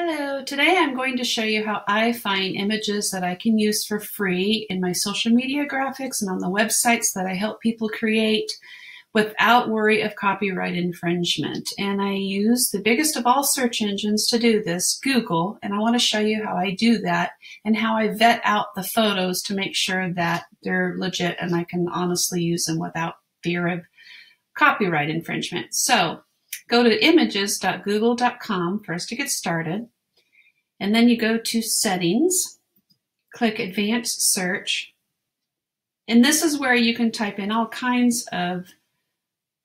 Hello, today I'm going to show you how I find images that I can use for free in my social media graphics and on the websites that I help people create without worry of copyright infringement. And I use the biggest of all search engines to do this, Google, and I want to show you how I do that and how I vet out the photos to make sure that they're legit and I can honestly use them without fear of copyright infringement. So go to images.google.com first to get started, and then you go to Settings, click Advanced Search, and this is where you can type in all kinds of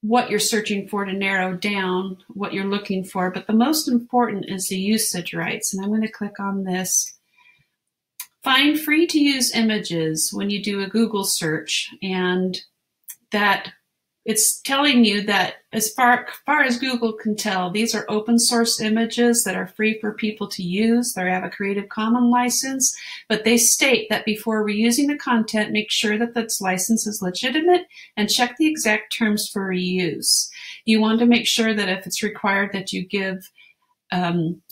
what you're searching for to narrow down what you're looking for, but the most important is the usage rights, and I'm going to click on this. Find free to use images when you do a Google search, and that it's telling you that as far as Google can tell, these are open source images that are free for people to use. They have a Creative Commons license, but they state that before reusing the content, make sure that this license is legitimate and check the exact terms for reuse. You want to make sure that if it's required that you give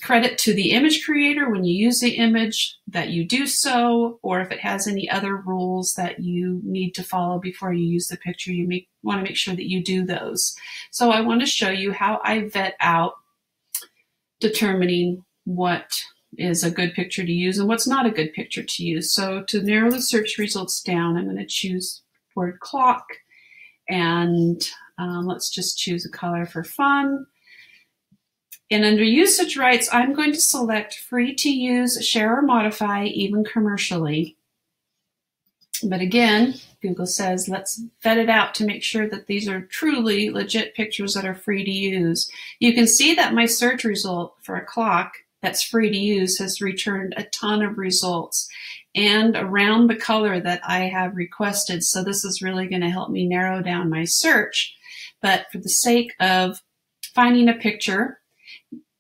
credit to the image creator when you use the image, that you do so, or if it has any other rules that you need to follow before you use the picture, you want to make sure that you do those. So I want to show you how I vet out determining what is a good picture to use and what's not a good picture to use. So to narrow the search results down, I'm going to choose word clock, and let's just choose a color for fun. And under usage rights, I'm going to select free to use, share or modify, even commercially. But again, Google says, let's vet it out to make sure that these are truly legit pictures that are free to use. You can see that my search result for a clock that's free to use has returned a ton of results and around the color that I have requested. So this is really going to help me narrow down my search. But for the sake of finding a picture,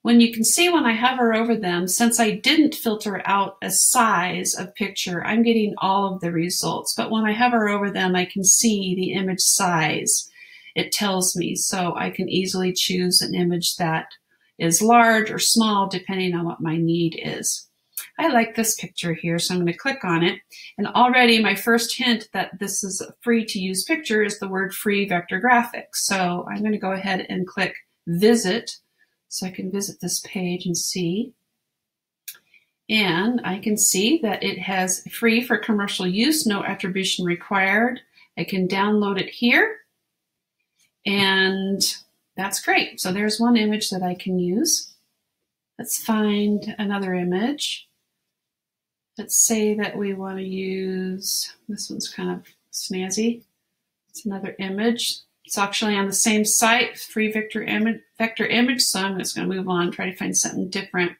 when you can see when I hover over them, since I didn't filter out a size of picture, I'm getting all of the results. But when I hover over them, I can see the image size. It tells me, so I can easily choose an image that is large or small, depending on what my need is. I like this picture here, so I'm going to click on it. And already my first hint that this is a free to use picture is the word free vector graphics. So I'm going to go ahead and click Visit, so I can visit this page and see. And I can see that it has free for commercial use, no attribution required. I can download it here, and that's great. So there's one image that I can use. Let's find another image. Let's say that we want to use, this one's kind of snazzy. It's another image. It's actually on the same site, free vector image, so I'm just going to move on, try to find something different.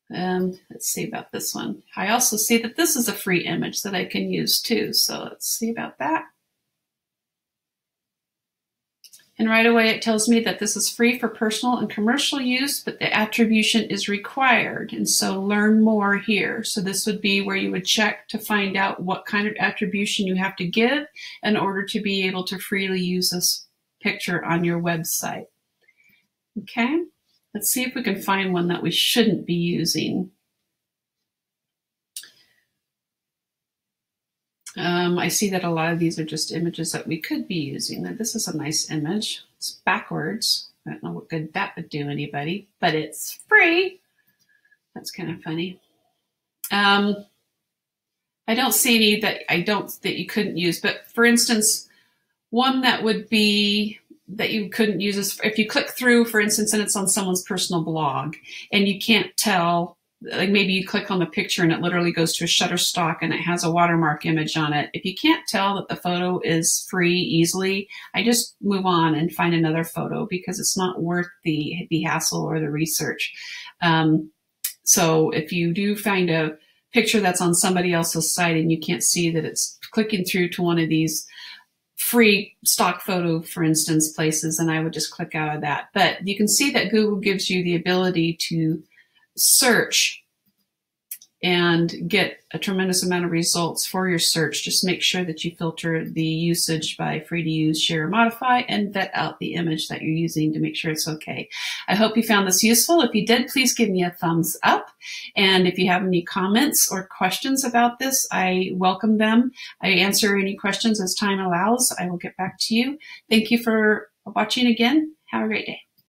Let's see about this one. I also see that this is a free image that I can use too, so let's see about that. And right away it tells me that this is free for personal and commercial use, but the attribution is required, and so learn more here. So this would be where you would check to find out what kind of attribution you have to give in order to be able to freely use this picture on your website. Okay, let's see if we can find one that we shouldn't be using. I see that a lot of these are just images that we could be using. Now, this is a nice image. It's backwards. I don't know what good that would do anybody, but it's free. That's kind of funny. I don't see any that you couldn't use, but for instance, one that would be that you couldn't use is if you click through, for instance, and it's on someone's personal blog, and you can't tell. Like maybe you click on the picture and it literally goes to a Shutterstock and it has a watermark image on it. If you can't tell that the photo is free easily, I just move on and find another photo because it's not worth the hassle or the research. So if you do find a picture that's on somebody else's site and you can't see that it's clicking through to one of these free stock photo, for instance, places, and I would just click out of that. But you can see that Google gives you the ability to search and get a tremendous amount of results for your search. Just make sure that you filter the usage by free to use, share, or modify, and vet out the image that you're using to make sure it's okay. I hope you found this useful. If you did, please give me a thumbs up. And if you have any comments or questions about this, I welcome them. I answer any questions as time allows. I will get back to you. Thank you for watching again. Have a great day.